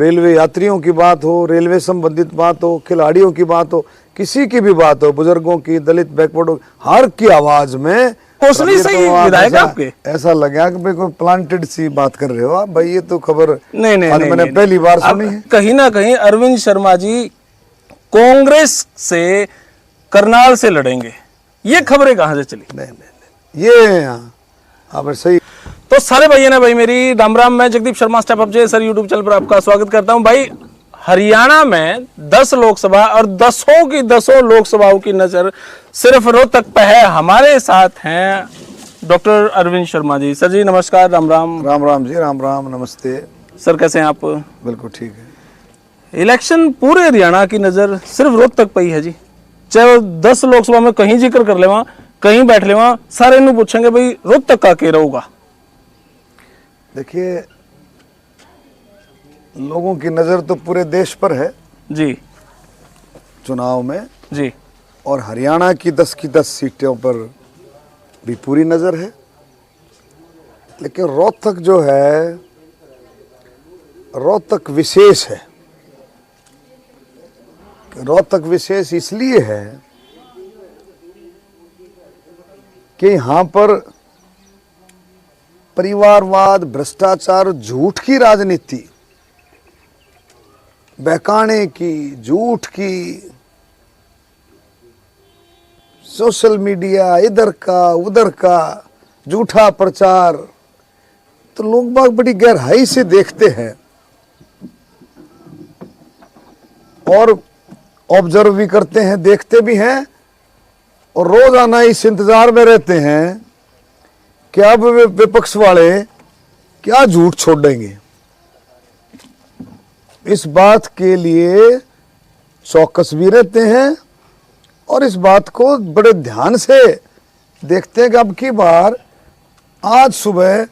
Railway यात्रियों की बात हो, रेलवे संबंधित बात हो, खिलाड़ियों की बात हो, किसी की भी बात हो, बुजुर्गों की, दलित बैकवर्ड हो, हर की आवाज में हौसले सही विधायक आपके ऐसा लगा कि कोई प्लांटेड सी बात कर रहे हो आप भाई। ये तो खबर नहीं, आज मैंने पहली बार सुनी है। कहीं ना कहीं अरविंद शर्मा जी कांग्रेस से करनाल से लड़ेंगे, ये खबरें कहां से चली? नहीं, ये आप सही। तो सारे भाई ने भाई मेरी राम राम, मैं जगदीप शर्मा स्टेप अप जे सर यूट्यूब चैनल पर आपका स्वागत करता हूं। भाई हरियाणा में 10 लोकसभा और 10 लोकसभाओं की नजर सिर्फ रोहतक पे है। हमारे साथ हैं डॉक्टर अरविंद शर्मा जी। सर जी नमस्कार, राम राम। राम राम जी, राम राम, नमस्ते सर, कैसे हैं आप? बिल्कुल ठीक है। इलेक्शन पूरे हरियाणा की नजर सिर्फ रोहतक पे ही है जी। चाहे 10 लोकसभा में कहीं जिक्र कर ले, वहां कहीं बैठ ले, वहां सारे इन्हें पूछेंगे भाई रोहतक का के रहूगा। देखिए, लोगों की नजर तो पूरे देश पर है जी चुनाव में जी, और हरियाणा की 10 की 10 सीटों पर भी पूरी नजर है। लेकिन रोहतक जो है, रोहतक विशेष है। रोहतक विशेष इसलिए है कि यहां पर परिवारवाद, भ्रष्टाचार, झूठ की राजनीति, बहकाने की, झूठ की, सोशल मीडिया, इधर का उधर का झूठा प्रचार, तो लोग बाग बड़ी गहराई से देखते हैं और ऑब्जर्व भी करते हैं, देखते भी हैं और रोजाना इस इंतजार में रहते हैं कि अब विपक्ष वाले क्या झूठ छोड़ेंगे। इस बात के लिए चौकस भी रहते हैं और इस बात को बड़े ध्यान से देखते हैं कि अब की बार आज सुबह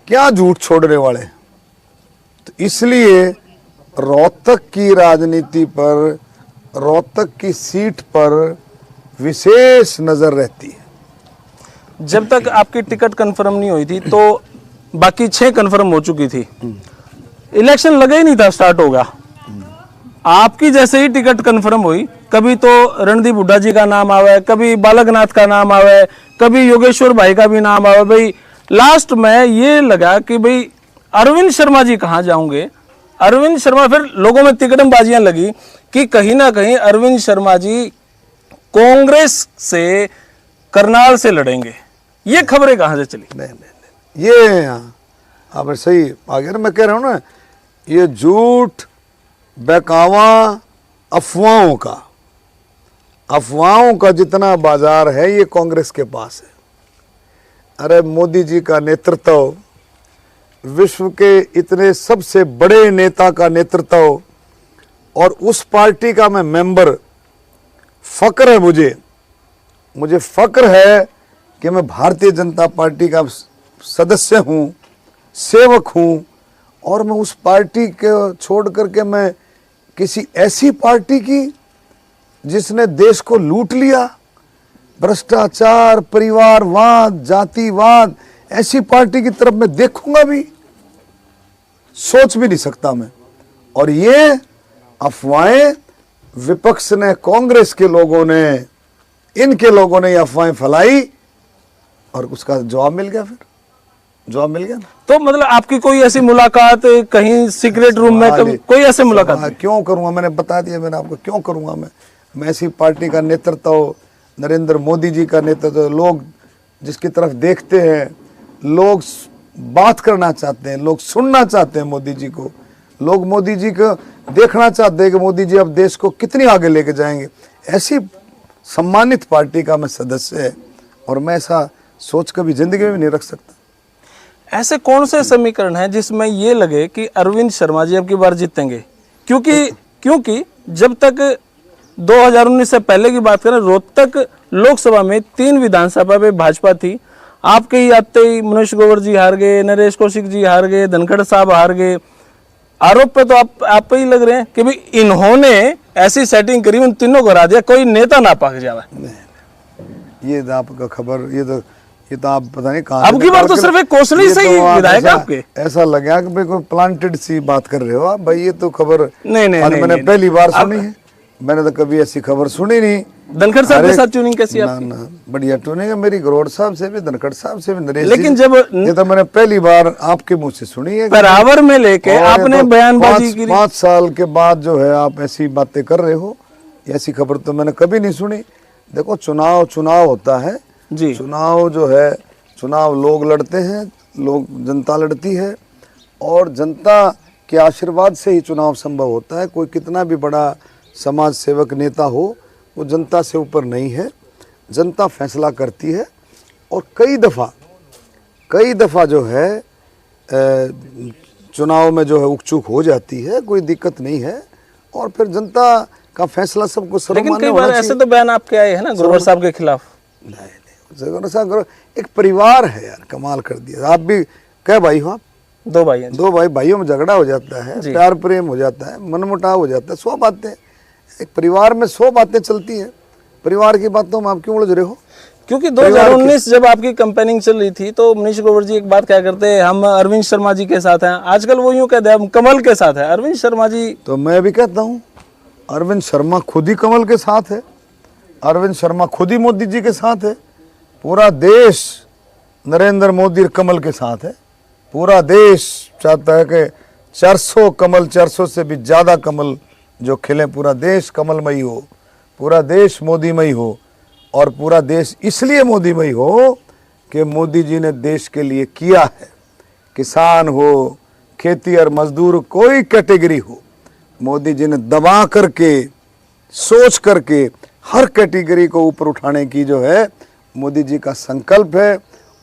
क्या झूठ छोड़ने वाले। तो इसलिए रोहतक की राजनीति पर, रोहतक की सीट पर विशेष नजर रहती है। जब तक आपकी टिकट कंफर्म नहीं हुई थी तो बाकी 6 कंफर्म हो चुकी थी। इलेक्शन लगा ही नहीं था, स्टार्ट होगा। आपकी जैसे ही टिकट कंफर्म हुई, कभी तो रणदीप हुड्डा जी का नाम आवे, कभी बालकनाथ का नाम आवे, कभी योगेश्वर भाई का भी नाम आवे। भाई लास्ट में ये लगा कि भाई अरविंद शर्मा जी कहाँ जाओगे। अरविंद शर्मा, फिर लोगों में तिकड़मबाजियां लगी कि कहीं ना कहीं अरविंद शर्मा जी कांग्रेस से करनाल से लड़ेंगे, ये खबरें कहां से चली? नहीं, ये आप सही आगे ना, मैं कह रहा हूं ना, ये झूठ, बहकावा, अफवाहों का जितना बाजार है ये कांग्रेस के पास है। अरे मोदी जी का नेतृत्व, विश्व के इतने सबसे बड़े नेता का नेतृत्व, और उस पार्टी का मैं मेंबर, फक्र है मुझे फक्र है कि मैं भारतीय जनता पार्टी का सदस्य हूं, सेवक हूं, और मैं उस पार्टी को छोड़ करके मैं किसी ऐसी पार्टी की जिसने देश को लूट लिया, भ्रष्टाचार, परिवारवाद, जातिवाद, ऐसी पार्टी की तरफ मैं देखूंगा भी, सोच भी नहीं सकता मैं। और ये अफवाहें विपक्ष ने, कांग्रेस के लोगों ने, इनके लोगों ने ये अफवाहें फैलाई और उसका जवाब मिल गया। फिर जवाब मिल गया ना। तो मतलब आपकी कोई ऐसी मुलाकात कहीं सीक्रेट रूम में, कभी कोई ऐसी मुलाकात? क्यों करूंगा, मैंने बता दिया मैंने आपको, क्यों करूंगा मैं ऐसी पार्टी का नेतृत्व, नरेंद्र मोदी जी का नेतृत्व, लोग जिसकी तरफ देखते हैं, लोग बात करना चाहते हैं, लोग सुनना चाहते हैं मोदी जी को, लोग मोदी जी को देखना चाहते हैं कि मोदी जी अब देश को कितनी आगे लेके जाएंगे। ऐसी सम्मानित पार्टी का मैं सदस्य है और मैं ऐसा सोच कभी जिंदगी में भी नहीं रख सकता। ऐसे कौन से समीकरण हैं जिसमें ये लगे कि अरविंद शर्मा जी अब की बार जीतेंगे? क्योंकि जब तक 2019 से पहले की बात करें, रोहतक लोकसभा में 3 विधानसभा पे भाजपा थी। आपके ही आते ही मनीष ग्रोवर जी हार गए, नरेश कौशिक जी हार गए, धनखड़ साहब हार गए। आरोप पे तो आप पे ही लग रहे हैं कि भाई इन्होंने ऐसी सेटिंग करी, उन तीनों को हरा दिया, कोई नेता ना पाक जावे। ये आपका खबर, ये तो ये तो आप पता नहीं कहाँ अब की बार तो सिर्फ एक क्वेश्चन से ही विधायक आपके ऐसा लगा कि भाई कोई प्लांटेड सी बात कर रहे हो आप भाई। ये तो खबर नहीं आज मैंने पहली बार सुनी है। मैंने तो कभी ऐसी खबर सुनी नहीं। धनखड़ साहब के साथ ट्यूनिंग कैसी है ना आपकी? ना बढ़िया ट्यूनिंग है मेरी, गरोड़ साहब से भी, धनखड़ साहब से भी, नरेश लेकिन जी जब से। ये तो मैंने पहली बार आपके मुंह से सुनी है। बराबर में लेके और आपने ये तो बयानबाजी की। 5 साल के बाद जो है आप ऐसी बातें कर रहे हो, ऐसी खबर तो मैंने कभी नहीं सुनी। देखो चुनाव होता है जी, चुनाव जो है, चुनाव लोग लड़ते हैं, लोग जनता लड़ती है और जनता के आशीर्वाद से ही चुनाव संभव होता है। कोई कितना भी बड़ा समाज सेवक नेता हो, वो जनता से ऊपर नहीं है। जनता फैसला करती है और कई दफ़ा जो है चुनाव में जो है उकचूक हो जाती है, कोई दिक्कत नहीं है। और फिर जनता का फैसला सबको लेकिन सर्वमान्य कई होना बार चाहिए। ऐसे तो बयान आपके आए हैं ना ग्रोवर साहब के खिलाफ। नहीं, एक परिवार है यार, कमाल कर दिया। आप भी क्या भाई हो आप? 2 भाई हैं जी। 2 भाइयों में झगड़ा हो जाता है, प्यार प्रेम हो जाता है, मनमुटाव हो जाता है, 100 बातें, एक परिवार में 100 बातें चलती हैं। परिवार की बातों में आप क्यों उलझ रहे हो? क्योंकि 2019 जब आपकी कैंपेनिंग चल रही थी तो मनीष ग्रोवर जी एक बात क्या करते हैं, हम अरविंद शर्मा जी के साथ हैं। आजकल वो यूं कहते हैं हम कमल के साथ हैं। अरविंद शर्मा जी तो मैं भी कहता हूँ अरविंद शर्मा खुद ही कमल के साथ है, अरविंद शर्मा खुद ही मोदी जी के साथ है। पूरा देश नरेंद्र मोदी कमल के साथ है। पूरा देश चाहता है कि 400 कमल, 400 से भी ज़्यादा कमल जो खिले, पूरा देश कमलमयी हो, पूरा देश मोदीमयी हो। और पूरा देश इसलिए मोदीमयी हो कि मोदी जी ने देश के लिए किया है। किसान हो, खेती और मजदूर, कोई कैटेगरी हो, मोदी जी ने दबा करके, सोच करके हर कैटेगरी को ऊपर उठाने की जो है मोदी जी का संकल्प है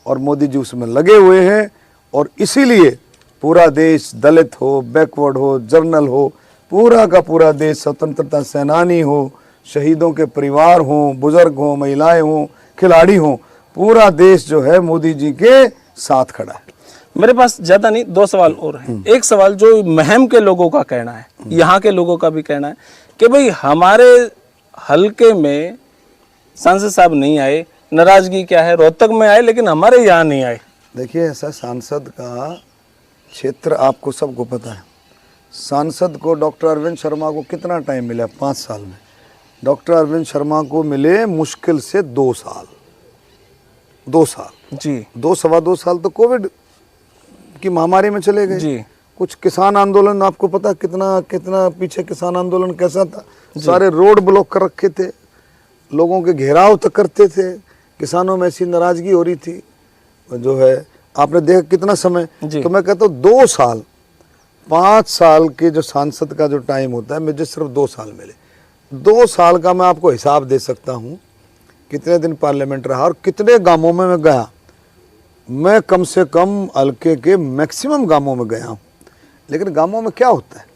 और मोदी जी उसमें लगे हुए हैं। और इसीलिए पूरा देश, दलित हो, बैकवर्ड हो, जर्नल हो, पूरा का पूरा देश, स्वतंत्रता सेनानी हो, शहीदों के परिवार हों, बुजुर्ग हों, महिलाएं हों, खिलाड़ी हों, पूरा देश जो है मोदी जी के साथ खड़ा है। मेरे पास ज्यादा नहीं, 2 सवाल और हैं। एक सवाल जो महम के लोगों का कहना है, यहाँ के लोगों का भी कहना है कि भाई हमारे हलके में सांसद साहब नहीं आए, नाराजगी क्या है, रोहतक में आए लेकिन हमारे यहाँ नहीं आए। देखिए ऐसा सांसद का क्षेत्र आपको सबको पता है। सांसद को डॉक्टर अरविंद शर्मा को कितना टाइम मिला? 5 साल में। डॉक्टर अरविंद शर्मा को मिले मुश्किल से 2 साल जी, 2-2.25 साल तो कोविड की महामारी में चले गए जी। कुछ किसान आंदोलन, आपको पता कितना पीछे किसान आंदोलन कैसा था? सारे रोड ब्लॉक कर रखे थे, लोगों के घेराव तक करते थे, किसानों में ऐसी नाराजगी हो रही थी जो है, आपने देखा कितना समय। तो मैं कहता हूँ 2 साल, 5 साल के जो सांसद का जो टाइम होता है, मुझे सिर्फ 2 साल मिले। 2 साल का मैं आपको हिसाब दे सकता हूँ कितने दिन पार्लियामेंट रहा और कितने गांवों में मैं गया। मैं कम से कम हल्के के मैक्सिमम गांवों में गया हूँ। लेकिन गांवों में क्या होता है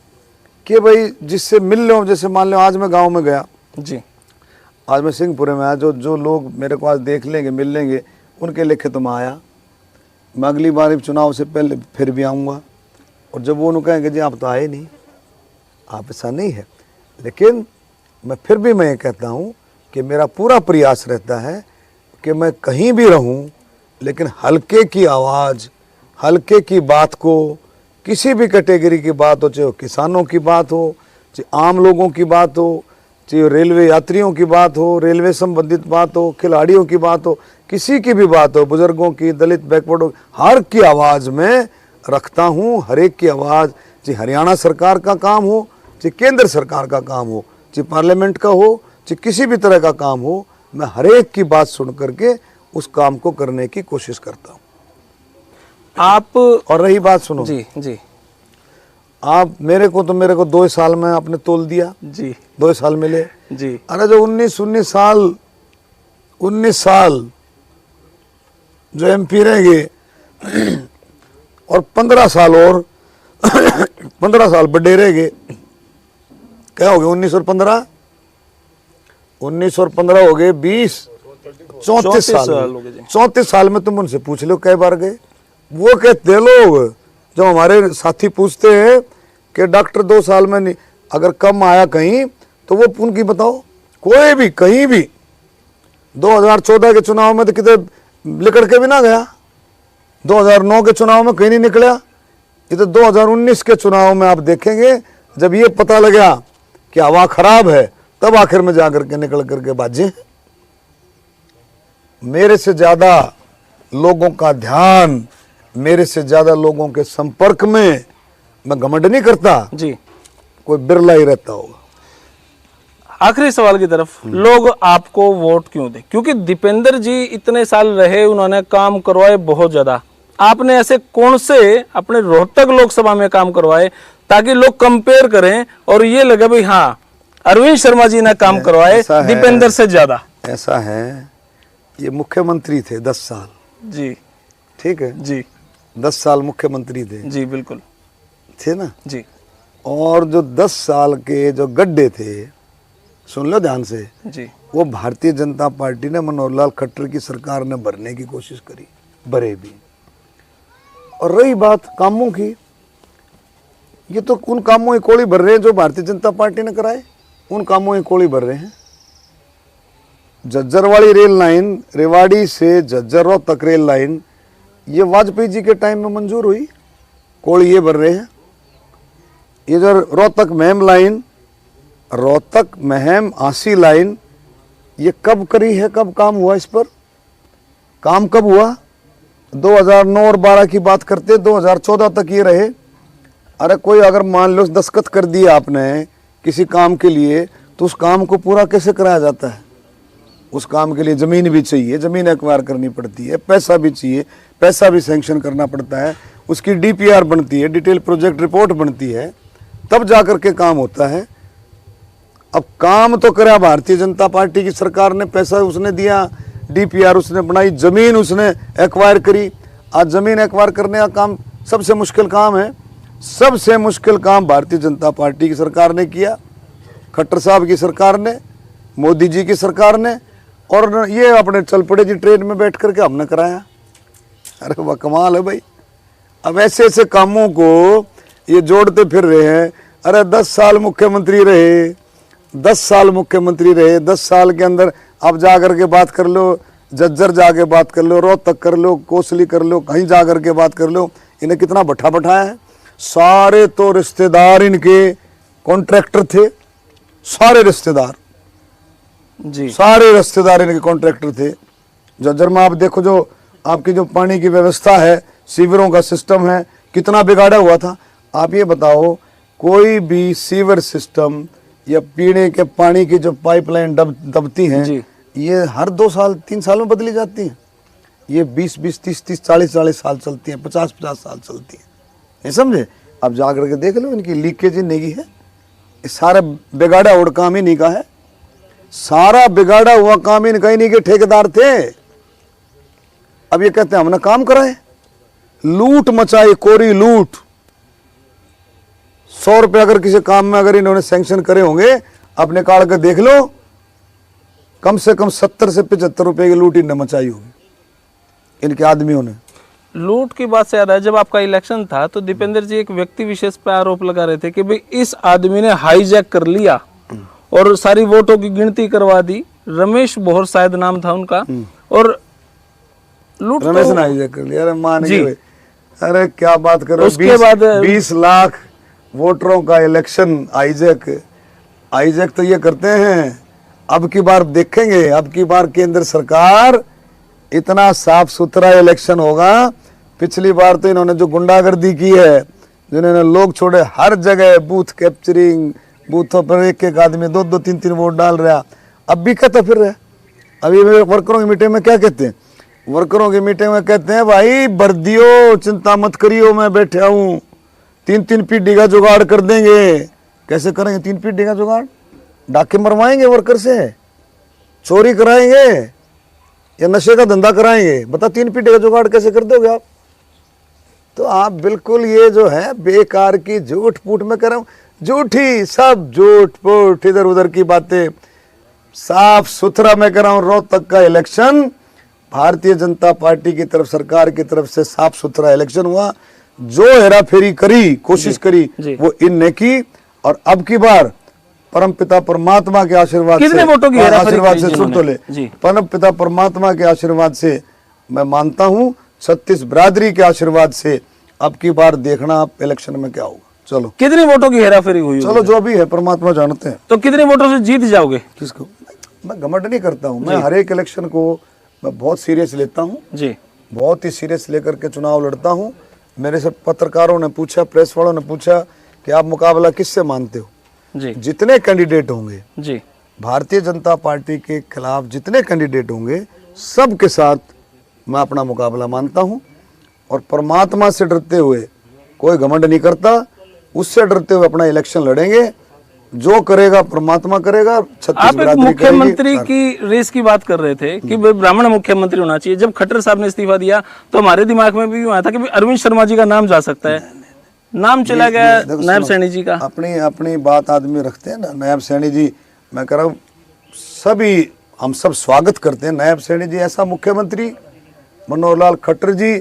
कि भाई जिससे मिल लो, जैसे मान लो आज मैं गांव में गया जी, आज मैं सिंहपुरे में आया, जो लोग मेरे को आज देख लेंगे, मिल लेंगे, उनके लेखे तो मैं आया। मैं अगली बार चुनाव से पहले फिर भी आऊँगा। और जब वो उन्होंने कहेंगे जी आप तो आए नहीं, आप ऐसा नहीं है। लेकिन मैं फिर भी मैं ये कहता हूँ कि मेरा पूरा प्रयास रहता है कि मैं कहीं भी रहूँ, लेकिन हल्के की आवाज़, हल्के की बात को, किसी भी कैटेगरी की बात हो, चाहे किसानों की बात हो, चाहे आम लोगों की बात हो, चाहे रेलवे यात्रियों की बात हो, रेलवे संबंधित बात हो, खिलाड़ियों की बात हो, किसी की भी बात हो, बुजुर्गों की, दलित, बैकवर्ड हो, हर की आवाज़ में रखता हूँ। हर एक की आवाज़, चाहे हरियाणा सरकार का काम हो, चाहे केंद्र सरकार का काम हो, चाहे पार्लियामेंट का हो, चाहे किसी भी तरह का काम हो, मैं हर एक की बात सुन करके उस काम को करने की कोशिश करता हूँ। आप और रही बात सुनो जी जी आप, मेरे को 2 साल में आपने तोल दिया जी, 2 साल मिले जी। अरे जो 19 साल जो एमपी रह गए और 15 साल और 15 साल बड़े रह गए, क्या हो गए? 19 और 15 हो गए 20, 34 साल हो गए जी। 34 साल में तुम उनसे पूछ लो कई बार गए। वो कहते लोग, जो हमारे साथी पूछते हैं कि डॉक्टर 2 साल में नहीं, अगर कम आया कहीं तो वो उनकी बताओ, कोई भी कहीं भी। 2014 के चुनाव में तो कितने लिकड़ के भी ना गया। 2009 के चुनाव में कहीं नहीं निकला। ये तो 2019 के चुनाव में आप देखेंगे, जब ये पता लगा कि हवा खराब है, तब आखिर में जाकर के निकल करके बाजे। मेरे से ज्यादा लोगों का ध्यान, मेरे से ज्यादा लोगों के संपर्क में मैं घमंड नहीं करता जी। कोई बिरला ही रहता होगा। आखिरी सवाल की तरफ, लोग आपको वोट क्यों दे? क्योंकि दीपेंद्र जी इतने साल रहे, उन्होंने काम करवाए बहुत ज्यादा। आपने ऐसे कौन से अपने रोहतक लोकसभा में काम करवाए ताकि लोग कंपेयर करें और ये लगे भाई हाँ अरविंद शर्मा जी ने काम करवाए दीपेंद्र से ज्यादा? ऐसा है, ये मुख्यमंत्री थे 10 साल। जी ठीक है जी। 10 साल मुख्यमंत्री थे। जी बिल्कुल थे ना जी। और जो 10 साल के जो गड्ढे थे, सुन लो ध्यान से जी। वो भारतीय जनता पार्टी ने मनोहर लाल खट्टर की सरकार ने भरने की कोशिश करी, भरे भी। और रही बात कामों की, ये तो उन कामों की कोड़ी भर रहे हैं जो भारतीय जनता पार्टी ने कराए, उन कामों की कोड़ी भर रहे हैं। झज्जर वाली रेल लाइन, रेवाड़ी से झज्जर तक रेल लाइन, ये वाजपेयी जी के टाइम में मंजूर हुई, कोड़ी ये भर रहे हैं। ये जो रोहतक महम लाइन, रोहतक महम आसी लाइन, ये कब करी है, कब काम हुआ इस पर? काम कब हुआ? 2009 और 12 की बात करते, 2014 तक ये रहे। अरे कोई अगर मान लो दस्तखत कर दिया आपने किसी काम के लिए, तो उस काम को पूरा कैसे कराया जाता है? उस काम के लिए जमीन भी चाहिए, जमीन एक्वायर करनी पड़ती है, पैसा भी चाहिए, पैसा भी सैंक्शन करना पड़ता है, उसकी डीपीआर बनती है, डिटेल प्रोजेक्ट रिपोर्ट बनती है, तब जाकर के काम होता है। अब काम तो करा भारतीय जनता पार्टी की सरकार ने, पैसा उसने दिया, डीपीआर उसने बनाई, जमीन उसने एक्वायर करी। आज जमीन एक्वायर करने का काम सबसे मुश्किल काम है, सबसे मुश्किल काम भारतीय जनता पार्टी की सरकार ने किया, खट्टर साहब की सरकार ने, मोदी जी की सरकार ने, और ये अपने चल पड़े जी ट्रेन में बैठ करके हमने कराया। अरे वह कमाल है भाई। अब ऐसे ऐसे कामों को ये जोड़ते फिर रहे हैं। अरे 10 साल मुख्यमंत्री रहे, 10 साल मुख्यमंत्री रहे, 10 साल के अंदर अब जा करके बात कर लो, झज्जर जाके बात कर लो, रोहतक कर लो, कोसली कर लो, कहीं जा करके बात कर लो। इन्हें कितना भट्ठा बैठाया है। सारे तो रिश्तेदार इनके कॉन्ट्रैक्टर थे, सारे रिश्तेदार जी, सारे रिश्तेदार इनके कॉन्ट्रैक्टर थे। झज्जर में आप देखो, जो आपकी जो पानी की व्यवस्था है, सीवरों का सिस्टम है, कितना बिगाड़ा हुआ था। आप ये बताओ, कोई भी सीवर सिस्टम या पीने के पानी की जो पाइपलाइन दबती हैं, ये हर 2 साल 3 साल में बदली जाती हैं। ये 20-20, 30-30, 40-40 साल चलती हैं, 50-50 साल चलती हैं, ये समझे। अब जाकर के देख लो, इनकी लीकेज नहीं की है। ये सारा बिगाड़ा हुआ काम ही नहीं का है, सारा बिगाड़ा हुआ काम इनका ही नहीं के ठेकेदार थे। अब ये कहते हैं हमने काम कराए, लूट मचाई, कोरी लूट। 100 रुपए अगर किसी काम में अगर इन्होंने सैंक्शन करे होंगे, अपने काल का देख लो, कम से कम 70 से 75 रुपए की लूट इन्हें मचाई होगी इनके आदमियों ने। लूट की बात से याद है, जब आपका इलेक्शन था तो दीपेंद्र जी एक व्यक्ति विशेष पे आरोप लगा रहे थे कि भाई इस आदमी ने हाईजैक कर लिया और सारी वोटों की गिनती करवा दी। रमेश बोहर शायद नाम था उनका, और लूट रमेश ने हाईजैक कर लिया। अरे मान गए, अरे क्या बात करो। उसके बाद 20 लाख वोटरों का इलेक्शन हाईजैक तो ये करते हैं। अब की बार देखेंगे, अब की बार केंद्र सरकार इतना साफ सुथरा इलेक्शन होगा। पिछली बार तो इन्होंने जो गुंडागर्दी की है, जिन्होंने लोग छोड़े, हर जगह बूथ कैप्चरिंग, बूथों पर एक एक आदमी 2-2, 3-3 वोट डाल रहा, अब भी कहता फिर रहा। अभी वर्करों की मीटिंग में क्या कहते हैं? वर्करों की मीटिंग में कहते हैं भाई बर्दियो, चिंता मत करियो, मैं बैठा हूँ, 3-3 पीढ़ी का जुगाड़ कर देंगे। कैसे करेंगे 3 पीढ़ी का जुगाड़? डाके मरवाएंगे वर्कर से, चोरी कराएंगे या नशे का धंधा कराएंगे? बता 3 पीढ़ी का जुगाड़ कैसे कर दोगे आप? तो आप बिल्कुल ये जो है बेकार की झूठ फूट में कर रहा हूँ, झूठी सब झूठ फूट इधर उधर की बातें। साफ सुथरा मैं कर रहा हूँ। रोहतक का इलेक्शन भारतीय जनता पार्टी की तरफ, सरकार की तरफ से साफ सुथरा इलेक्शन हुआ। जो हेराफेरी करी, कोशिश करी, वो इनने की। और अब की बार परम पिता परमात्मा के आशीर्वाद से, कितने वोटों की आशीर्वाद से सुन तो ले, परम पिता परमात्मा के आशीर्वाद से मैं मानता हूं छत्तीस बिरादरी के आशीर्वाद से अब की बार देखना आप इलेक्शन में क्या होगा। चलो कितने वोटों की हेराफेरी हुई चलो जो भी है परमात्मा जानते हैं। तो कितने वोटों से जीत जाओगे? किसको? मैं घमंड नहीं करता हूं, मैं हर एक इलेक्शन को मैं बहुत सीरियस लेता हूं, जी बहुत ही सीरियस लेकर के चुनाव लड़ता हूं। मेरे से पत्रकारों ने पूछा, प्रेस वालों ने पूछा कि आप मुकाबला किससे मानते हो? जी जितने कैंडिडेट होंगे जी भारतीय जनता पार्टी के खिलाफ, जितने कैंडिडेट होंगे सब के साथ मैं अपना मुकाबला मानता हूं। और परमात्मा से डरते हुए, कोई घमंड नहीं करता, उससे डरते हुए अपना इलेक्शन लड़ेंगे। जो करेगा परमात्मा करेगा। आप एक मुख्यमंत्री की रेस की बात कर रहे थे कि भाई ब्राह्मण मुख्यमंत्री होना चाहिए। जब खट्टर साहब ने इस्तीफा दिया तो हमारे दिमाग में भी आया था कि अरविंद शर्मा जी का नाम जा सकता है। नाम चला गया नायब सैनी जी का। अपनी बात आदमी रखते हैं ना। नायब सैनी जी, मैं कह रहा हूँ सभी हम सब स्वागत करते हैं। नायब सैनी जी ऐसा मुख्यमंत्री, मनोहर लाल खट्टर जी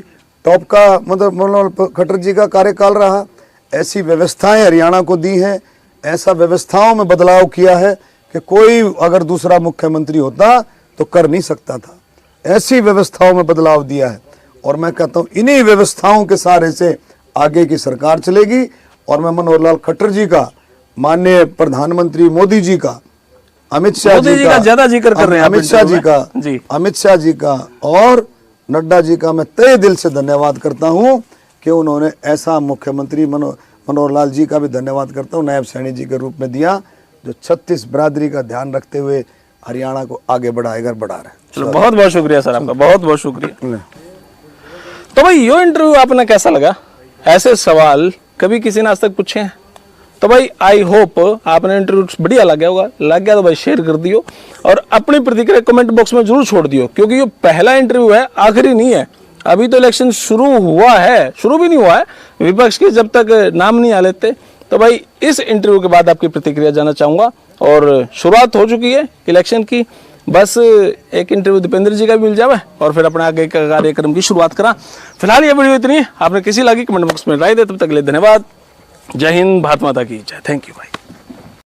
टॉप का, मतलब मनोहर खट्टर जी का कार्यकाल रहा। ऐसी व्यवस्थाएं हरियाणा को दी हैं, ऐसा व्यवस्थाओं में बदलाव किया है कि कोई अगर दूसरा मुख्यमंत्री होता तो कर नहीं सकता था। ऐसी व्यवस्थाओं में बदलाव दिया है और मैं कहता हूँ इन्हीं व्यवस्थाओं के सहारे से आगे की सरकार चलेगी। और मैं मनोहर लाल खट्टर जी का, माननीय प्रधानमंत्री मोदी जी का, अमित शाह जी का ज्यादा जिक्र कर रहे हैं, अमित शाह जी का और नड्डा जी का मैं तहे दिल से धन्यवाद करता हूं कि उन्होंने ऐसा मुख्यमंत्री, मनोहर लाल जी का भी धन्यवाद करता हूं, नायब सैनी जी के रूप में दिया, जो 36 बिरादरी का ध्यान रखते हुए हरियाणा को आगे बढ़ाएगा, बढ़ा रहे हैं। चलो बहुत बहुत शुक्रिया सर आपका, बहुत बहुत शुक्रिया। तो भाई ये इंटरव्यू आपने कैसा लगा? ऐसे सवाल कभी किसी ने आज तक पूछे हैं? तो भाई आई होप आपने इंटरव्यू बढ़िया लग गया होगा। लग गया तो भाई शेयर कर दियो और अपनी प्रतिक्रिया कमेंट बॉक्स में जरूर छोड़ दियो, क्योंकि ये पहला इंटरव्यू है, आखिरी नहीं है। अभी तो इलेक्शन शुरू हुआ है, शुरू भी नहीं हुआ है, विपक्ष के जब तक नाम नहीं आ लेते। तो भाई इस इंटरव्यू के बाद आपकी प्रतिक्रिया जानना चाहूंगा। और शुरुआत हो चुकी है इलेक्शन की, बस एक इंटरव्यू दीपेंद्र जी का भी मिल जाए और फिर अपने आगे का कार्यक्रम की शुरुआत करा। फिलहाल ये वीडियो इतनी है, आपने किसी लगी कमेंट बॉक्स में राय दे। तब तक के लिए धन्यवाद। जय हिंद, भारत माता की जय। थैंक यू भाई।